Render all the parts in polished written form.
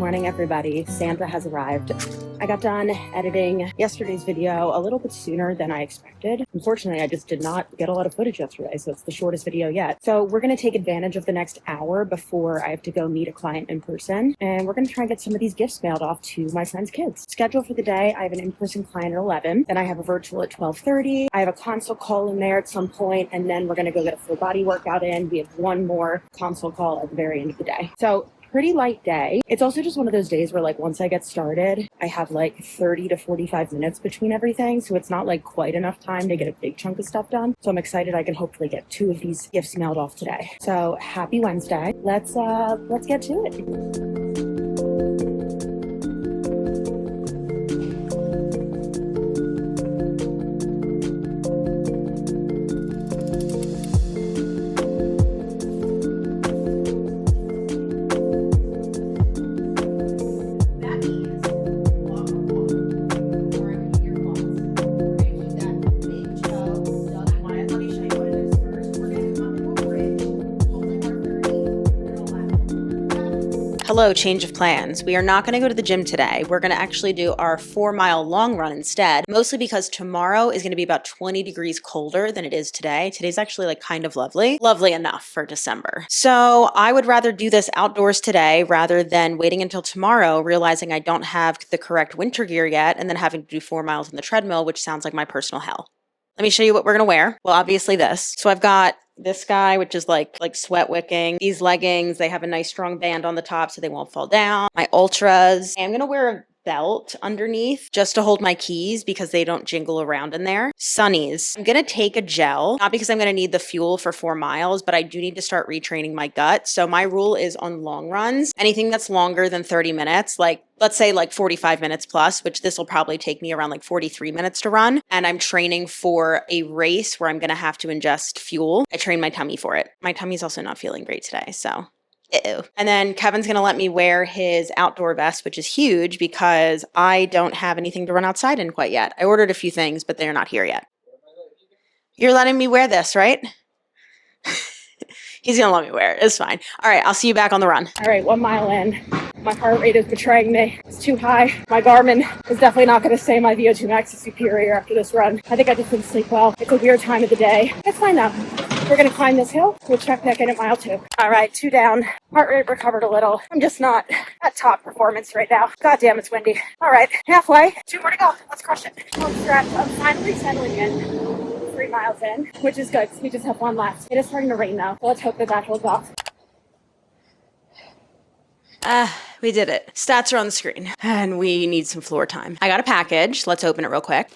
morning, everybody. Santa has arrived. I got done editing yesterday's video a little bit sooner than I expected. Unfortunately, I just did not get a lot of footage yesterday, so it's the shortest video yet. So we're going to take advantage of the next hour before I have to go meet a client in person, and we're going to try and get some of these gifts mailed off to my friend's kids. Schedule for the day, I have an in-person client at 11, then I have a virtual at 12:30. I have a consult call in there at some point, and then we're going to go get a full body workout in. We have one more consult call at the very end of the day. So pretty light day. It's also just one of those days where, like, once I get started, I have like 30 to 45 minutes between everything. So it's not like quite enough time to get a big chunk of stuff done. So I'm excited I can hopefully get 2 of these gifts mailed off today. So happy Wednesday. Let's get to it. Hello, change of plans. We are not going to go to the gym today. We're going to actually do our 4-mile long run instead, mostly because tomorrow is going to be about 20 degrees colder than it is today. Today's actually like kind of lovely enough for December. So I would rather do this outdoors today rather than waiting until tomorrow, realizing I don't have the correct winter gear yet, and then having to do 4 miles on the treadmill, which sounds like my personal hell. Let me show you what we're going to wear. Well, obviously this. So I've got this guy, which is like sweat wicking. These leggings, they have a nice strong band on the top so they won't fall down. My ultras. I'm going to wear a belt underneath just to hold my keys because they don't jingle around in there. Sunnies. I'm going to take a gel, not because I'm going to need the fuel for 4 miles, but I do need to start retraining my gut. So my rule is on long runs, anything that's longer than 30 minutes, like let's say like 45 minutes plus, which this will probably take me around like 43 minutes to run. And I'm training for a race where I'm going to have to ingest fuel. I train my tummy for it. My tummy's also not feeling great today, so ew. And then Kevin's going to let me wear his outdoor vest, which is huge because I don't have anything to run outside in quite yet. I ordered a few things, but they're not here yet. You're letting me wear this, right? He's going to let me wear it. It's fine. All right, I'll see you back on the run. All right, 1 mile in. My heart rate is betraying me. It's too high. My Garmin is definitely not going to say my VO2 max is superior after this run. I think I just didn't sleep well. It's a weird time of the day. It's fine though. We're going to climb this hill. We'll check back in at mile 2. All right, 2 down. Heart rate recovered a little. I'm just not at top performance right now. God damn, it's windy. All right, halfway. 2 more to go. Let's crush it. Home stretch. I'm finally settling in. 3 miles in, which is good. We just have 1 left. It is starting to rain though. Let's hope that holds off. We did it. Stats are on the screen and we need some floor time. I got a package. Let's open it real quick.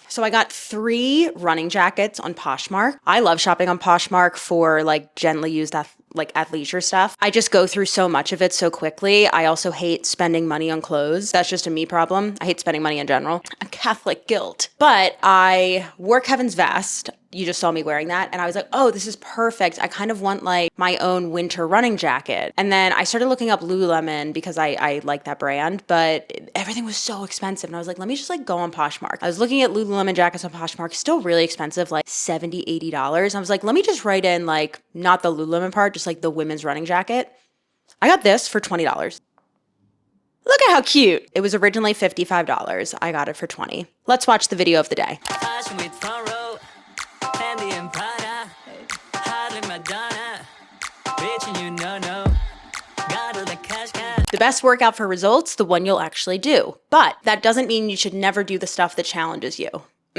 So I got 3 running jackets on Poshmark. I love shopping on Poshmark for like gently used athleisure stuff. I just go through so much of it so quickly. I also hate spending money on clothes. That's just a me problem. I hate spending money in general. A Catholic guilt. But I wore Kevin's vest. You just saw me wearing that. And I was like, oh, this is perfect. I kind of want like my own winter running jacket. And then I started looking up Lululemon because I like that brand, but everything was so expensive. And I was like, let me just like go on Poshmark. I was looking at Lululemon jackets on Poshmark, still really expensive, like $70, $80. I was like, let me just write in like, not the Lululemon part, just like the women's running jacket. I got this for $20. Look at how cute. It was originally $55. I got it for $20. Let's watch the video of the day. The best workout for results, the one you'll actually do. But that doesn't mean you should never do the stuff that challenges you.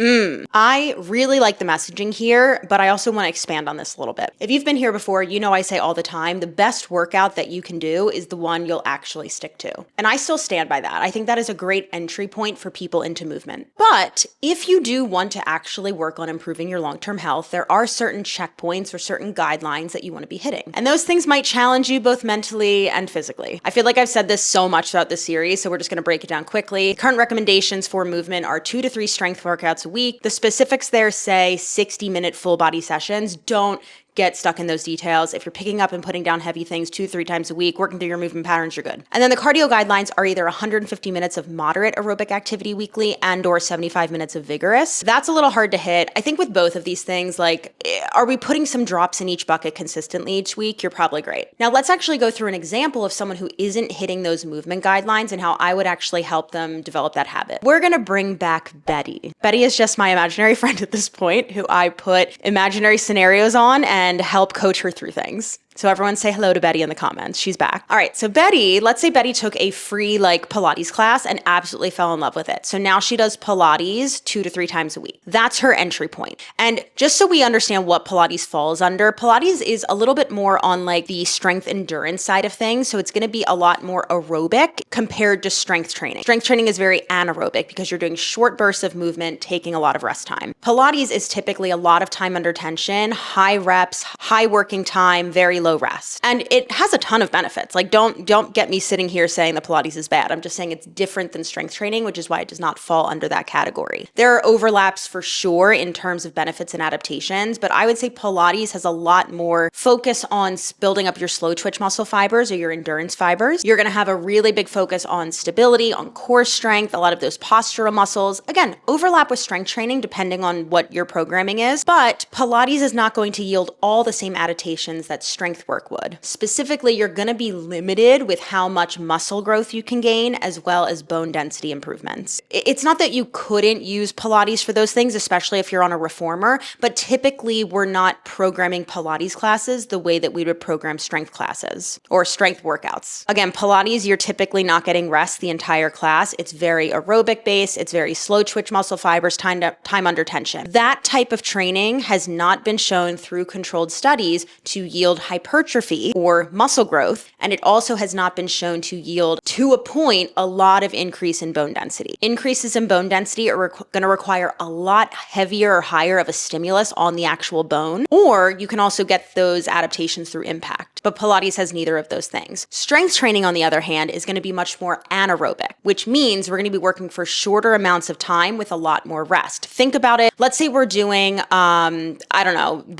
I really like the messaging here, but I also want to expand on this a little bit. If you've been here before, you know I say all the time, the best workout that you can do is the one you'll actually stick to. And I still stand by that. I think that is a great entry point for people into movement. But if you do want to actually work on improving your long-term health, there are certain checkpoints or certain guidelines that you want to be hitting. And those things might challenge you both mentally and physically. I feel like I've said this so much throughout this series, so we're just going to break it down quickly. Current recommendations for movement are 2 to 3 strength workouts a week. The specifics there say 60-minute full body sessions. Don't get stuck in those details. If you're picking up and putting down heavy things 2-3 times a week, working through your movement patterns, you're good. And then the cardio guidelines are either 150 minutes of moderate aerobic activity weekly and or 75 minutes of vigorous. That's a little hard to hit. I think with both of these things, like, are we putting some drops in each bucket consistently each week? You're probably great. Now let's actually go through an example of someone who isn't hitting those movement guidelines and how I would actually help them develop that habit. We're gonna bring back Betty. Betty is just my imaginary friend at this point who I put imaginary scenarios on and help coach her through things. So everyone say hello to Betty in the comments. She's back. All right, so Betty, let's say Betty took a free Pilates class and absolutely fell in love with it. So now she does Pilates 2 to 3 times a week. That's her entry point. And just so we understand what Pilates falls under, Pilates is a little bit more on the strength endurance side of things. So it's gonna be a lot more aerobic compared to strength training. Strength training is very anaerobic because you're doing short bursts of movement, taking a lot of rest time. Pilates is typically a lot of time under tension, high reps, high working time, very low rest. And it has a ton of benefits. Don't get me sitting here saying that Pilates is bad. I'm just saying it's different than strength training, which is why it does not fall under that category. There are overlaps for sure in terms of benefits and adaptations, but I would say Pilates has a lot more focus on building up your slow twitch muscle fibers or your endurance fibers. You're going to have a really big focus on stability, on core strength, a lot of those postural muscles. Again, overlap with strength training depending on what your programming is, but Pilates is not going to yield all the same adaptations that strength work would. Specifically, you're going to be limited with how much muscle growth you can gain as well as bone density improvements. It's not that you couldn't use Pilates for those things, especially if you're on a reformer, but typically we're not programming Pilates classes the way that we would program strength classes or strength workouts. Again, Pilates, you're typically not getting rest the entire class. It's very aerobic based. It's very slow twitch muscle fibers, time under tension. That type of training has not been shown through controlled studies to yield hypertrophy or muscle growth, and it also has not been shown to yield, to a point, a lot of increase in bone density. Increases in bone density are going to require a lot heavier or higher of a stimulus on the actual bone, or you can also get those adaptations through impact. But Pilates has neither of those things. Strength training, on the other hand, is going to be much more anaerobic, which means we're going to be working for shorter amounts of time with a lot more rest. Think about it. Let's say we're doing,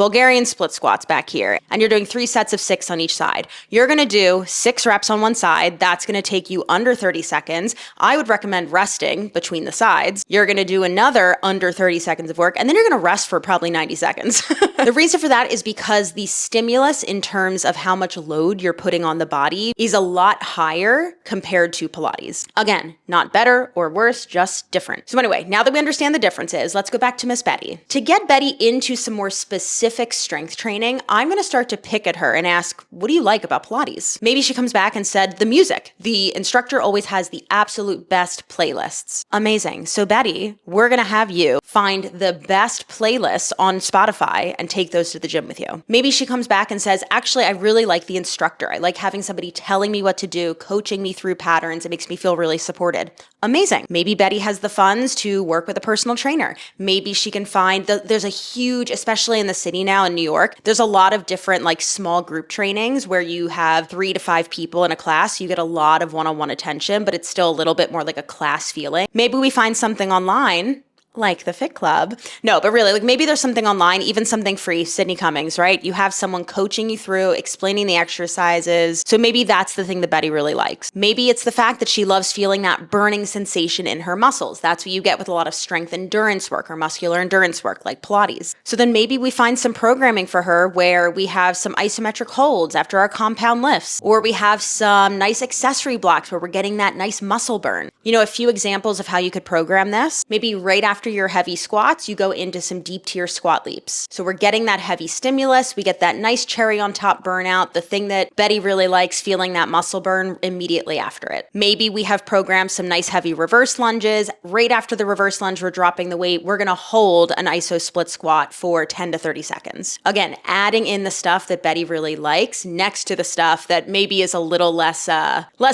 Bulgarian split squats back here, and you're doing 3 sets of 6 on each side. You're going to do 6 reps on one side. That's going to take you under 30 seconds. I would recommend resting between the sides. You're going to do another under 30 seconds of work, and then you're going to rest for probably 90 seconds. The reason for that is because the stimulus in terms of how much load you're putting on the body is a lot higher compared to Pilates. Again, not better or worse, just different. So anyway, now that we understand the differences, let's go back to Miss Betty. To get Betty into some more specific strength training, I'm going to start to pick at her and ask, what do you like about Pilates? Maybe she comes back and said, the music. The instructor always has the absolute best playlists. Amazing. So Betty, we're going to have you find the best playlists on Spotify and take those to the gym with you. Maybe she comes back and says, actually, I really like the instructor. I like having somebody telling me what to do, coaching me through patterns. It makes me feel really supported. Amazing. Maybe Betty has the funds to work with a personal trainer. Maybe she can find there's a huge, especially in the city now in New York, there's a lot of different small group trainings where you have 3 to 5 people in a class. You get a lot of one-on-one attention, but it's still a little bit more like a class feeling. Maybe we find something online like the Fit Club. No, but really, maybe there's something online, even something free, Sydney Cummings, right? You have someone coaching you through, explaining the exercises. So maybe that's the thing that Betty really likes. Maybe it's the fact that she loves feeling that burning sensation in her muscles. That's what you get with a lot of strength endurance work or muscular endurance work like Pilates. So then maybe we find some programming for her where we have some isometric holds after our compound lifts, or we have some nice accessory blocks where we're getting that nice muscle burn. A few examples of how you could program this. Maybe right after your heavy squats, you go into some deep tier squat leaps. So we're getting that heavy stimulus. We get that nice cherry on top burnout, the thing that Betty really likes, feeling that muscle burn immediately after it. Maybe we have programmed some nice heavy reverse lunges. Right after the reverse lunge, we're dropping the weight. We're going to hold an iso split squat for 10 to 30 seconds. Again, adding in the stuff that Betty really likes next to the stuff that maybe is a little less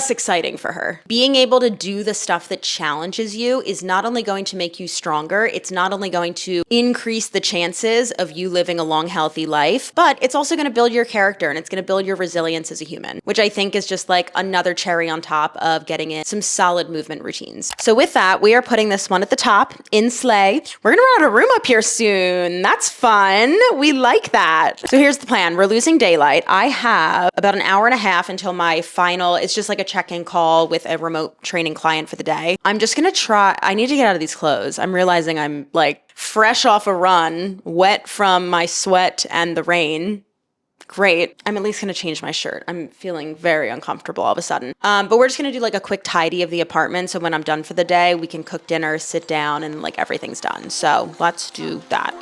exciting for her. Being able to do the stuff that challenges you is not only going to make you stronger, stronger, it's not only going to increase the chances of you living a long, healthy life, but it's also going to build your character and it's going to build your resilience as a human, which I think is just like another cherry on top of getting in some solid movement routines. So with that, we are putting this one at the top in sleigh. We're going to run out of room up here soon. That's fun. We like that. So here's the plan. We're losing daylight. I have about an hour and a half until my final, it's just like a check-in call with a remote training client for the day. I'm just going to try, I need to get out of these clothes. I'm realizing I'm like fresh off a run, wet from my sweat and the rain. Great. I'm at least going to change my shirt. I'm feeling very uncomfortable all of a sudden. But we're just going to do like a quick tidy of the apartment. So when I'm done for the day, we can cook dinner, sit down, and like everything's done. So let's do that.